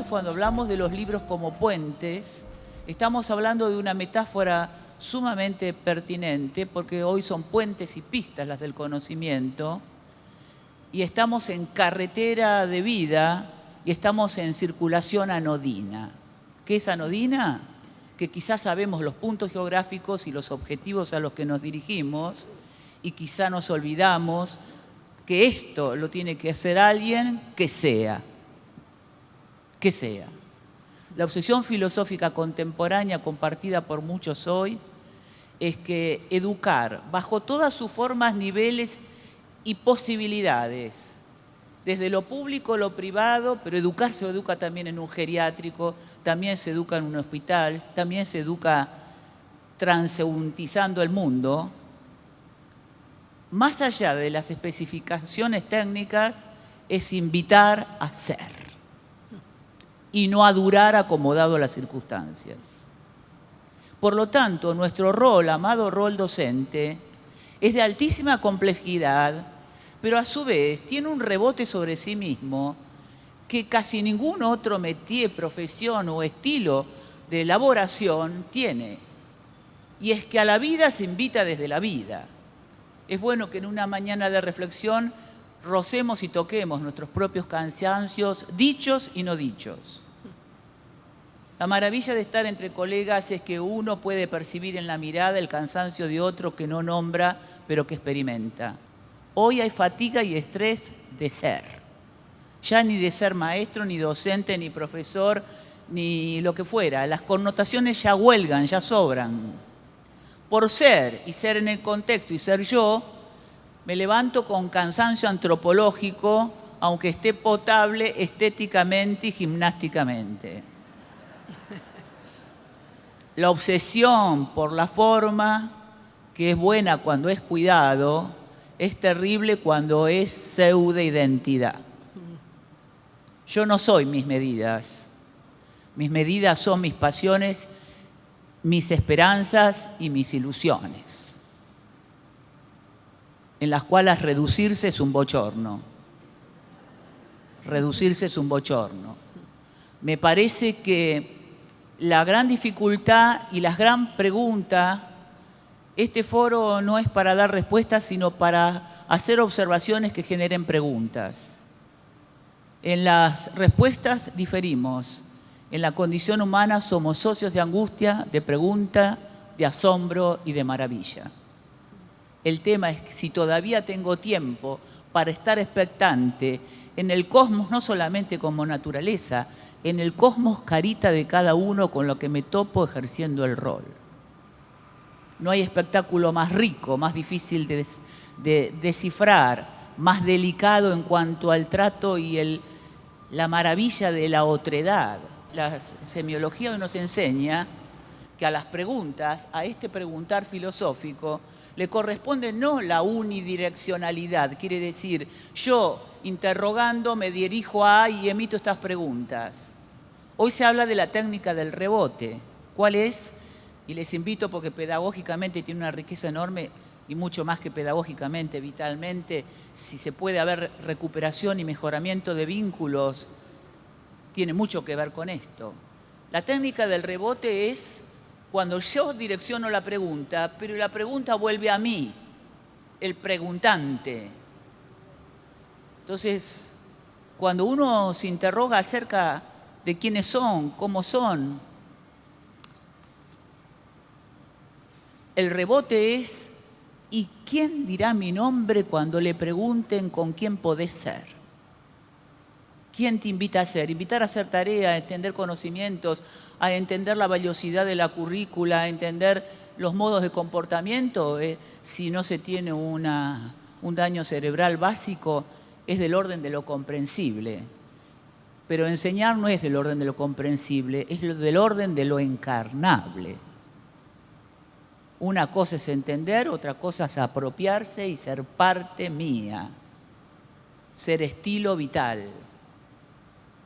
Cuando hablamos de los libros como puentes, estamos hablando de una metáfora sumamente pertinente, porque hoy son puentes y pistas las del conocimiento, y estamos en carretera de vida y estamos en circulación anodina. ¿Qué es anodina? Que quizás sabemos los puntos geográficos y los objetivos a los que nos dirigimos, y quizá nos olvidamos que esto lo tiene que hacer alguien que sea. Que sea. La obsesión filosófica contemporánea compartida por muchos hoy es que educar bajo todas sus formas, niveles y posibilidades, desde lo público, lo privado, pero educar se educa también en un geriátrico, también se educa en un hospital, también se educa transeúntizando el mundo, más allá de las especificaciones técnicas, es invitar a ser y no a durar acomodado a las circunstancias. Por lo tanto, nuestro rol, amado rol docente, es de altísima complejidad, pero a su vez tiene un rebote sobre sí mismo que casi ningún otro métier, profesión o estilo de elaboración tiene. Y es que a la vida se invita desde la vida. Es bueno que en una mañana de reflexión rocemos y toquemos nuestros propios cansancios, dichos y no dichos. La maravilla de estar entre colegas es que uno puede percibir en la mirada el cansancio de otro que no nombra, pero que experimenta. Hoy hay fatiga y estrés de ser. Ya ni de ser maestro, ni docente, ni profesor, ni lo que fuera. Las connotaciones ya huelgan, ya sobran. Por ser y ser en el contexto y ser yo, me levanto con cansancio antropológico, aunque esté potable estéticamente y gimnásticamente. La obsesión por la forma, que es buena cuando es cuidado, es terrible cuando es pseudo-identidad. Yo no soy mis medidas. Mis medidas son mis pasiones, mis esperanzas y mis ilusiones, en las cuales reducirse es un bochorno. Reducirse es un bochorno. Me parece que la gran dificultad y la gran pregunta, este foro no es para dar respuestas, sino para hacer observaciones que generen preguntas. En las respuestas diferimos. En la condición humana somos socios de angustia, de pregunta, de asombro y de maravilla. El tema es que si todavía tengo tiempo para estar expectante en el cosmos, no solamente como naturaleza, en el cosmos carita de cada uno con lo que me topo ejerciendo el rol. No hay espectáculo más rico, más difícil de descifrar, más delicado en cuanto al trato y la maravilla de la otredad. La semiología hoy nos enseña que a las preguntas, a este preguntar filosófico, le corresponde no la unidireccionalidad, quiere decir, yo interrogando me dirijo a y emito estas preguntas. Hoy se habla de la técnica del rebote. ¿Cuál es? Y les invito porque pedagógicamente tiene una riqueza enorme y mucho más que pedagógicamente, vitalmente, si se puede haber recuperación y mejoramiento de vínculos, tiene mucho que ver con esto. La técnica del rebote es cuando yo direcciono la pregunta, pero la pregunta vuelve a mí, el preguntante. Entonces, cuando uno se interroga acerca de quiénes son, cómo son, el rebote es, ¿y quién dirá mi nombre cuando le pregunten con quién podés ser? ¿Quién te invita a hacer? Invitar a hacer tarea, a entender conocimientos, a entender la valiosidad de la currícula, a entender los modos de comportamiento, si no se tiene un daño cerebral básico, es del orden de lo comprensible. Pero enseñar no es del orden de lo comprensible, es del orden de lo encarnable. Una cosa es entender, otra cosa es apropiarse y ser parte mía, ser estilo vital,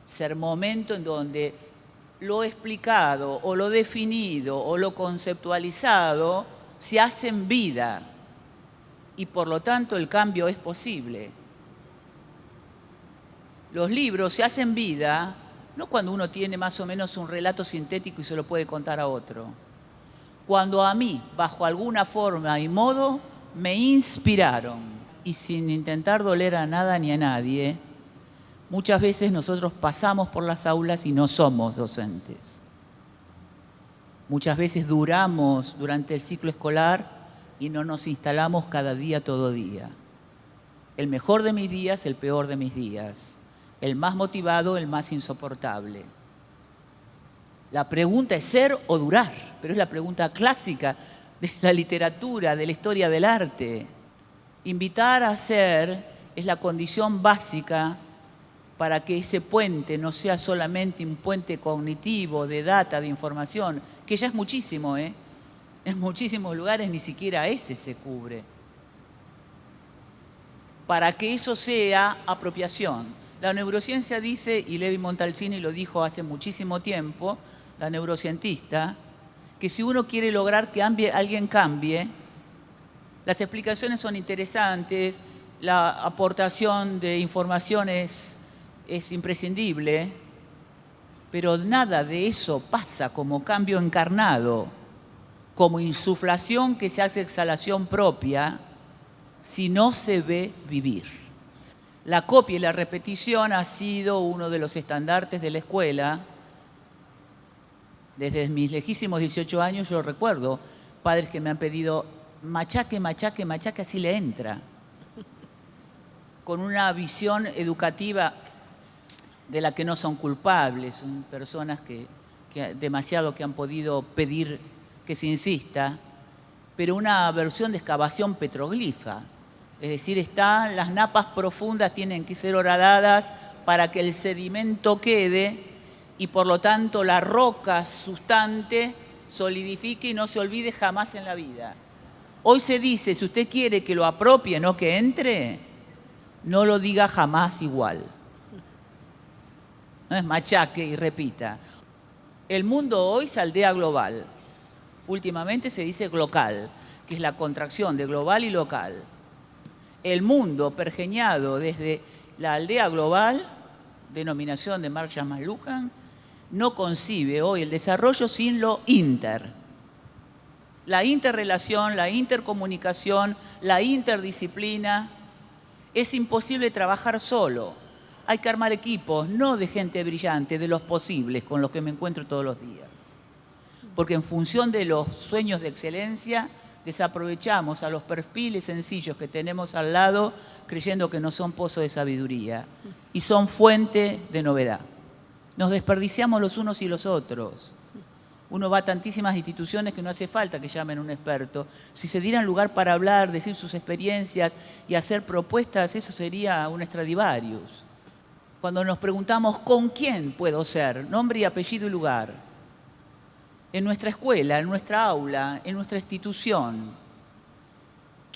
ser momento en donde lo explicado o lo definido o lo conceptualizado se hacen vida y por lo tanto el cambio es posible. Los libros se hacen vida no cuando uno tiene más o menos un relato sintético y se lo puede contar a otro. Cuando a mí, bajo alguna forma y modo, me inspiraron y sin intentar doler a nada ni a nadie, muchas veces nosotros pasamos por las aulas y no somos docentes. Muchas veces duramos durante el ciclo escolar y no nos instalamos cada día, todo día. El mejor de mis días, el peor de mis días. El más motivado, el más insoportable. La pregunta es ser o durar, pero es la pregunta clásica de la literatura, de la historia del arte. Invitar a ser es la condición básica para que ese puente no sea solamente un puente cognitivo, de data, de información, que ya es muchísimo, En muchísimos lugares ni siquiera ese se cubre. Para que eso sea apropiación. La neurociencia dice, y Levi Montalcini lo dijo hace muchísimo tiempo, la neurocientista, que si uno quiere lograr que alguien cambie, las explicaciones son interesantes, la aportación de información es imprescindible, pero nada de eso pasa como cambio encarnado, como insuflación que se hace exhalación propia, si no se ve vivir. La copia y la repetición ha sido uno de los estandartes de la escuela. Desde mis lejísimos 18 años yo recuerdo padres que me han pedido machaque, machaque, machaque, así le entra. Con una visión educativa de la que no son culpables, son personas que demasiado que han podido pedir que se insista, pero una versión de excavación petroglífica. Es decir, las napas profundas tienen que ser horadadas para que el sedimento quede y por lo tanto la roca sustante solidifique y no se olvide jamás en la vida. Hoy se dice, si usted quiere que lo apropie, no que entre, no lo diga jamás igual. No es machaque y repita. El mundo hoy es aldea global. Últimamente se dice glocal, que es la contracción de global y local. El mundo pergeñado desde la aldea global, denominación de Marshall McLuhan, no concibe hoy el desarrollo sin lo inter. La interrelación, la intercomunicación, la interdisciplina. Es imposible trabajar solo. Hay que armar equipos, no de gente brillante, de los posibles, con los que me encuentro todos los días. Porque en función de los sueños de excelencia, desaprovechamos a los perfiles sencillos que tenemos al lado creyendo que no son pozo de sabiduría y son fuente de novedad. Nos desperdiciamos los unos y los otros. Uno va a tantísimas instituciones que no hace falta que llamen a un experto. Si se dieran lugar para hablar, decir sus experiencias y hacer propuestas, eso sería un Stradivarius. Cuando nos preguntamos ¿con quién puedo ser? Nombre y apellido y lugar. En nuestra escuela, en nuestra aula, en nuestra institución.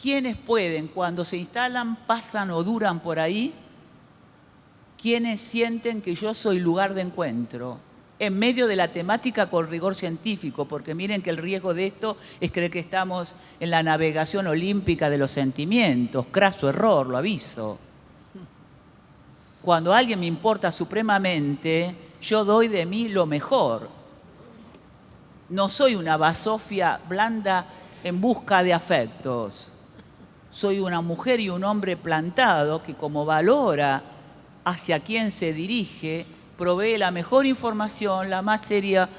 ¿Quiénes pueden, cuando se instalan, pasan o duran por ahí? ¿Quiénes sienten que yo soy lugar de encuentro? En medio de la temática con rigor científico, porque miren que el riesgo de esto es creer que estamos en la navegación olímpica de los sentimientos. Craso error, lo aviso. Cuando alguien me importa supremamente, yo doy de mí lo mejor. No soy una basofia blanda en busca de afectos. Soy una mujer y un hombre plantado que, como valora hacia quien se dirige, provee la mejor información, la más seria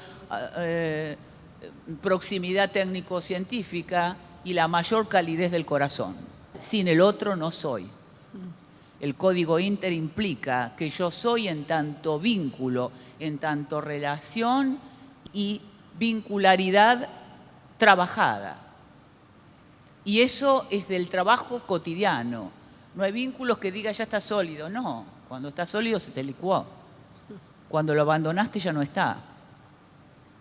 proximidad técnico-científica y la mayor calidez del corazón. Sin el otro no soy. El código Inter implica que yo soy en tanto vínculo, en tanto relación y vincularidad trabajada. Y eso es del trabajo cotidiano. No hay vínculos que diga ya está sólido. No, cuando está sólido se te licuó. Cuando lo abandonaste ya no está.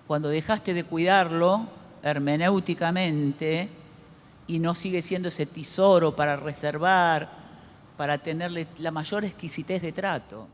Cuando dejaste de cuidarlo hermenéuticamente y no sigue siendo ese tesoro para reservar, para tenerle la mayor exquisitez de trato.